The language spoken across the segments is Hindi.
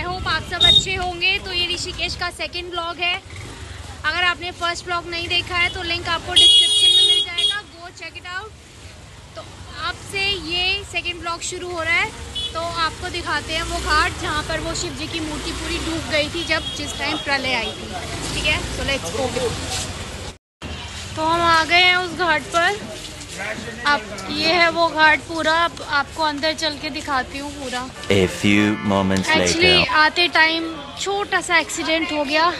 आई होप आप सब अच्छे होंगे। तो ये ऋषिकेश का सेकंड ब्लॉग है। अगर आपने फर्स्ट ब्लॉग नहीं देखा है तो लिंक आपको डिस्क्रिप्शन में मिल जाएगा, गो चेक इट आउट। तो अब से ये सेकंड ब्लॉग शुरू हो रहा है, तो आपको दिखाते हैं वो घाट जहाँ पर वो शिव जी की मूर्ति पूरी डूब गई थी जिस टाइम प्रलय आई थी। ठीक है, तो लेट्स गो। तो हम आ गए हैं उस घाट पर। अब ये है वो घाट पूरा, आपको अंदर चल के दिखाती हूँ पूरा। A few moments later. Actually आते टाइम छोटा सा एक्सीडेंट हो गया,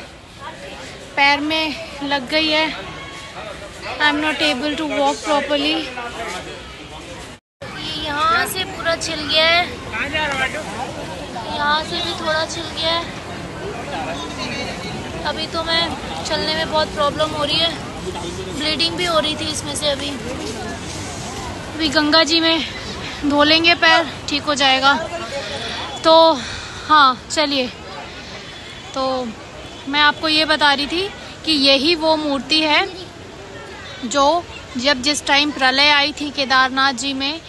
पैर में लग गई है। I am not able to walk properly. यहाँ से पूरा छिल गया है, यहाँ से भी थोड़ा छिल गया है। अभी तो मैं चलने में बहुत प्रॉब्लम हो रही है, ब्लीडिंग भी हो रही थी इसमें से। अभी गंगा जी में धो लेंगे पैर, ठीक हो जाएगा। तो हाँ चलिए, तो मैं आपको ये बता रही थी कि यही वो मूर्ति है जो जिस टाइम प्रलय आई थी केदारनाथ जी में,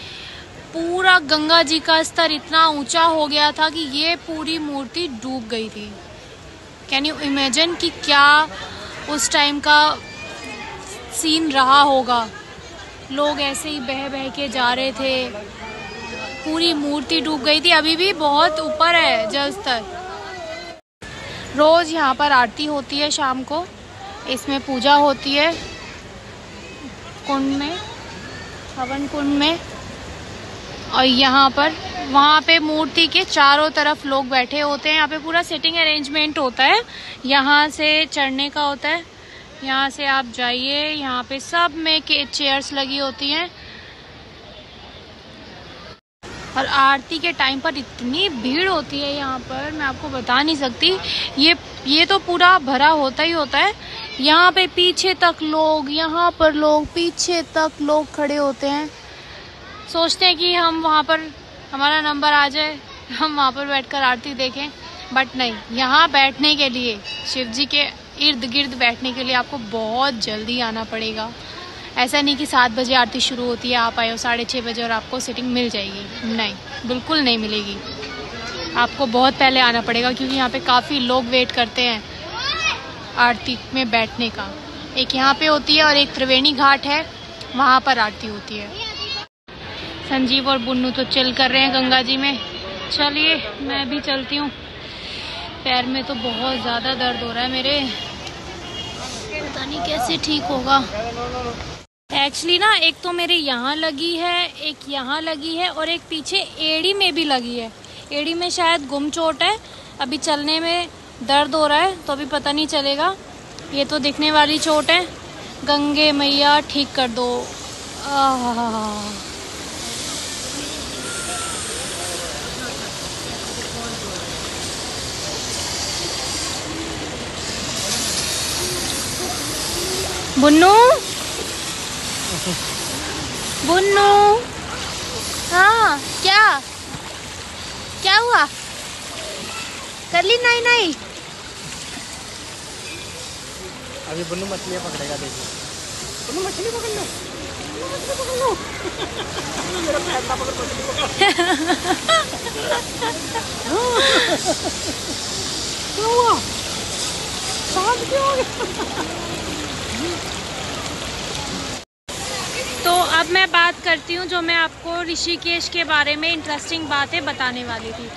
पूरा गंगा जी का स्तर इतना ऊंचा हो गया था कि ये पूरी मूर्ति डूब गई थी। कैन यू इमेजिन कि क्या उस टाइम का सीन रहा होगा। लोग ऐसे ही बह बह के जा रहे थे, पूरी मूर्ति डूब गई थी। अभी भी बहुत ऊपर है जल स्तर। रोज यहाँ पर आरती होती है शाम को, इसमें पूजा होती है कुंड में, हवन कुंड में। और यहाँ पर वहाँ पे मूर्ति के चारों तरफ लोग बैठे होते हैं। यहाँ पे पूरा सिटिंग अरेंजमेंट होता है, यहाँ से चढ़ने का होता है। यहाँ से आप जाइए, यहाँ पे सब में चेयर्स लगी होती हैं। और आरती के टाइम पर इतनी भीड़ होती है यहाँ पर, मैं आपको बता नहीं सकती। ये तो पूरा भरा होता ही होता है। यहाँ पे पीछे तक लोग, यहाँ पर लोग, पीछे तक लोग खड़े होते हैं। सोचते हैं कि हम वहाँ पर हमारा नंबर आ जाए, हम वहाँ पर बैठकर आरती देखें, बट नहीं। यहाँ बैठने के लिए, शिव जी के इर्द गिर्द बैठने के लिए आपको बहुत जल्दी आना पड़ेगा। ऐसा नहीं कि 7 बजे आरती शुरू होती है, आप आए हो 6:30 बजे और आपको सीटिंग मिल जाएगी। नहीं, बिल्कुल नहीं मिलेगी। आपको बहुत पहले आना पड़ेगा, क्योंकि यहाँ पे काफ़ी लोग वेट करते हैं आरती में बैठने का। एक यहाँ पे होती है और एक त्रिवेणी घाट है, वहाँ पर आरती होती है। संजीव और बुन्नू तो चिल कर रहे हैं गंगा जी में। चलिए मैं भी चलती हूँ। पैर में तो बहुत ज़्यादा दर्द हो रहा है मेरे, पता नहीं कैसे ठीक होगा। एक्चुअली ना, एक तो मेरे यहाँ लगी है, एक यहाँ लगी है और एक पीछे एड़ी में भी लगी है। एड़ी में शायद गुम चोट है, अभी चलने में दर्द हो रहा है तो अभी पता नहीं चलेगा। ये तो दिखने वाली चोट है। गंगे मैया ठीक कर दो। बुन्नू, बुन्नू, हाँ क्या हुआ? कर ली? नहीं अभी बुन्नू मछलियाँ पकड़ेगा। देखिए बुन्नू मछली पकड़ लो, पकड़ लो। मेरा पैर ना पकड़, मछली पकड़। क्या हुआ? शांत क्यों हो गया? तो अब मैं बात करती हूँ, जो मैं आपको ऋषिकेश के बारे में इंटरेस्टिंग बातें बताने वाली थी।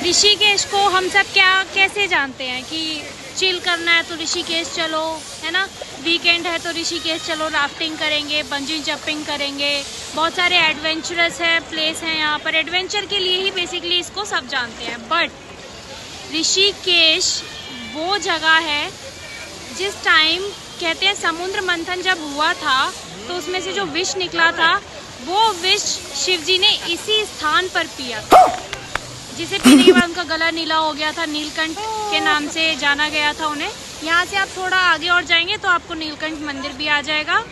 ऋषिकेश को हम सब कैसे जानते हैं कि चिल करना है तो ऋषिकेश चलो, है ना। वीकेंड है तो ऋषिकेश चलो, राफ्टिंग करेंगे, बंजी जंपिंग करेंगे। बहुत सारे एडवेंचरस है प्लेस हैं यहाँ पर, एडवेंचर के लिए ही बेसिकली इसको सब जानते हैं। बट ऋषिकेश वो जगह है जिस टाइम कहते हैं समुद्र मंथन जब हुआ था तो उसमें से जो विष निकला था, वो विष शिव जी ने इसी स्थान पर पिया था, जिसे पीने के बाद उनका गला नीला हो गया था। नीलकंठ के नाम से जाना गया था उन्हें। यहाँ से आप थोड़ा आगे और जाएंगे तो आपको नीलकंठ मंदिर भी आ जाएगा।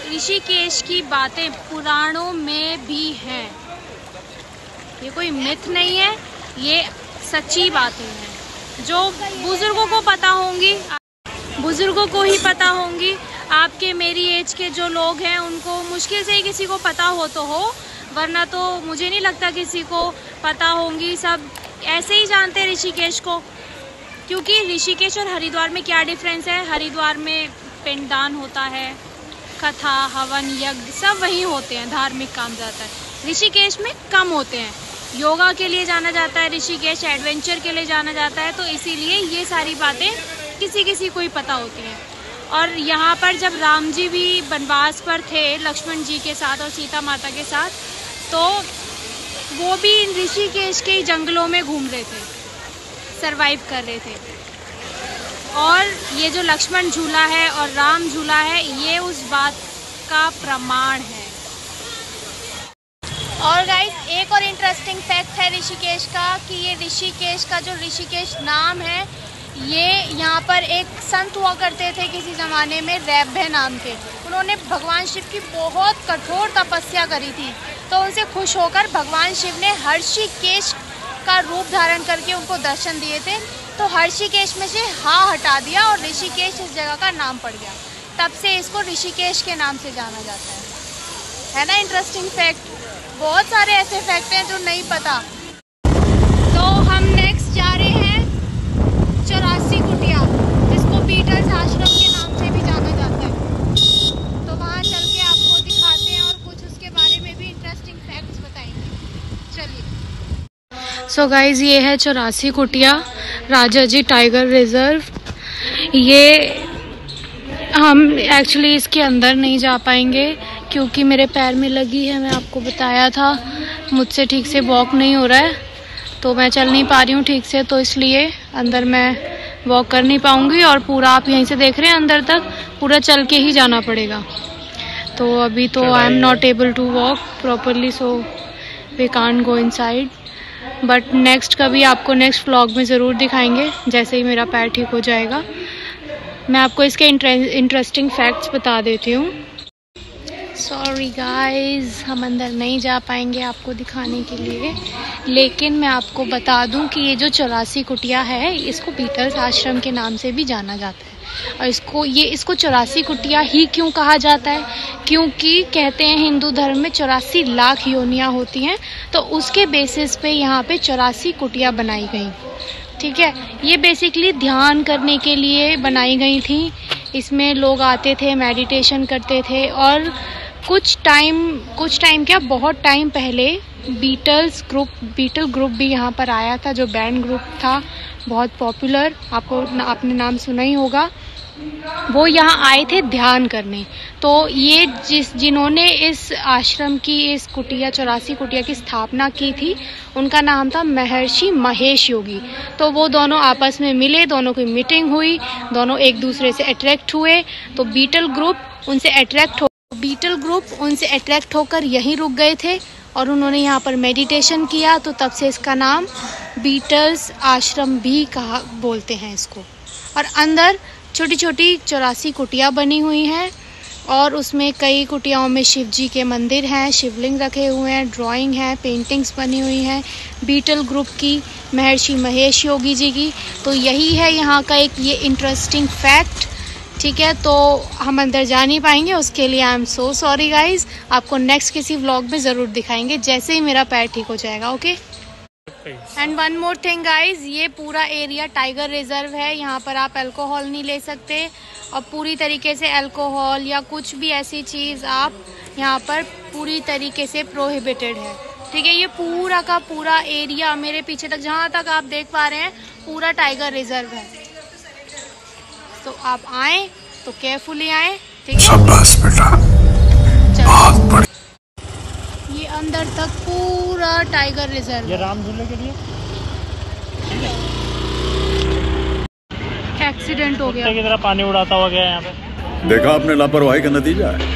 ऋषिकेश की बातें पुराणों में भी हैं, ये कोई मिथ नहीं है, ये सच्ची बातें हैं जो बुजुर्गों को पता होंगी, बुजुर्गों को ही पता होंगी। आपके मेरी एज के जो लोग हैं उनको मुश्किल से ही किसी को पता हो तो हो, वरना तो मुझे नहीं लगता किसी को पता होंगी, सब ऐसे ही जानते हैं ऋषिकेश को। क्योंकि ऋषिकेश और हरिद्वार में क्या डिफरेंस है, हरिद्वार में पिंडदान होता है, कथा हवन यज्ञ सब वहीं होते हैं, धार्मिक काम जाता है। ऋषिकेश में कम होते हैं। योगा के लिए जाना जाता है ऋषिकेश, एडवेंचर के लिए जाना जाता है, तो इसीलिए ये सारी बातें किसी किसी को ही पता होती हैं। और यहाँ पर जब राम जी भी वनवास पर थे लक्ष्मण जी के साथ और सीता माता के साथ, तो वो भी इन ऋषिकेश के जंगलों में घूम रहे थे, सरवाइव कर रहे थे। और ये जो लक्ष्मण झूला है और राम झूला है, ये उस बात का प्रमाण है। और गाइस, एक और इंटरेस्टिंग फैक्ट है ऋषिकेश का कि ये ऋषिकेश का जो ऋषिकेश नाम है, ये यहाँ पर एक संत हुआ करते थे किसी ज़माने में, रैभ्य नाम के। उन्होंने भगवान शिव की बहुत कठोर तपस्या करी थी, तो उनसे खुश होकर भगवान शिव ने हर्षिकेश का रूप धारण करके उनको दर्शन दिए थे। तो हर्षिकेश में से हा हटा दिया और ऋषिकेश इस जगह का नाम पड़ गया। तब से इसको ऋषिकेश के नाम से जाना जाता है ना। इंटरेस्टिंग फैक्ट, बहुत सारे ऐसे फैक्ट हैं जो नहीं पता। तो हम नेक्स्ट जा रहे हैं 84 कुटिया, जिसको बीटल्स आश्रम के नाम से भी जाना जाता है। तो वहाँ चल के आपको दिखाते हैं और कुछ उसके बारे में भी इंटरेस्टिंग फैक्ट्स बताएंगे। चलिए। सो गाइज, ये है 84 कुटिया, राजा जी टाइगर रिजर्व। ये हम एक्चुअली इसके अंदर नहीं जा पाएंगे क्योंकि मेरे पैर में लगी है, मैं आपको बताया था। मुझसे ठीक से वॉक नहीं हो रहा है, तो मैं चल नहीं पा रही हूँ ठीक से, तो इसलिए अंदर मैं वॉक कर नहीं पाऊँगी। और पूरा आप यहीं से देख रहे हैं, अंदर तक पूरा चल के ही जाना पड़ेगा। तो अभी तो I am not able to walk properly, so we can't go inside. But next कभी आपको नेक्स्ट व्लॉग में ज़रूर दिखाएंगे, जैसे ही मेरा पैर ठीक हो जाएगा। मैं आपको इसके इंटरेस्टिंग फैक्ट्स बता देती हूँ। सॉरी गाइस, हम अंदर नहीं जा पाएंगे आपको दिखाने के लिए, लेकिन मैं आपको बता दूं कि ये जो 84 कुटिया है, इसको बीटल्स आश्रम के नाम से भी जाना जाता है। और इसको 84 कुटिया ही क्यों कहा जाता है, क्योंकि कहते हैं हिंदू धर्म में 84 लाख योनियाँ होती हैं, तो उसके बेसिस पे यहाँ पे 84 कुटिया बनाई गई। ठीक है, ये बेसिकली ध्यान करने के लिए बनाई गई थी। इसमें लोग आते थे, मेडिटेशन करते थे। और कुछ टाइम क्या, बहुत टाइम पहले बीटल ग्रुप भी यहाँ पर आया था, जो बैंड ग्रुप था बहुत पॉपुलर, आपने नाम सुना ही होगा। वो यहाँ आए थे ध्यान करने। तो ये जिन्होंने इस आश्रम की, इस कुटिया 84 कुटिया की स्थापना की थी, उनका नाम था महर्षि महेश योगी। तो वो दोनों आपस में मिले, दोनों की मीटिंग हुई, दोनों एक दूसरे से अट्रैक्ट हुए। तो बीटल ग्रुप उनसे अट्रैक्ट होकर यहीं रुक गए थे और उन्होंने यहाँ पर मेडिटेशन किया। तो तब से इसका नाम बीटल्स आश्रम भी बोलते हैं इसको। और अंदर छोटी छोटी 84 कुटिया बनी हुई हैं और उसमें कई कुटियाओं में शिव जी के मंदिर हैं, शिवलिंग रखे हुए हैं, ड्राइंग है, पेंटिंग्स बनी हुई हैं बीटल ग्रुप की, महर्षि महेश योगी जी की। तो यही है यहाँ का एक ये इंटरेस्टिंग फैक्ट। ठीक है, तो हम अंदर जा नहीं पाएंगे, उसके लिए I am so sorry guys. आपको नेक्स्ट किसी व्लॉग में ज़रूर दिखाएंगे जैसे ही मेरा पैर ठीक हो जाएगा। Okay. And one more thing guys, ये पूरा एरिया टाइगर रिजर्व है। यहाँ पर आप अल्कोहल नहीं ले सकते और पूरी तरीके से अल्कोहल या कुछ भी ऐसी चीज़ आप यहाँ पर पूरी तरीके से प्रोहिबिटेड है। ठीक है, ये पूरा का पूरा एरिया मेरे पीछे तक, जहाँ तक आप देख पा रहे हैं, पूरा टाइगर रिजर्व है। तो आप आए तो केयरफुली आए। ठीक है, शाबाश बेटा, बहुत बढ़िया। ये अंदर तक पूरा टाइगर रिजर्व, ये राम झूले के लिए एक्सीडेंट हो गया, की तरह पानी उड़ाता हुआ गया यहाँ पे। देखा आपने लापरवाही का नतीजा है।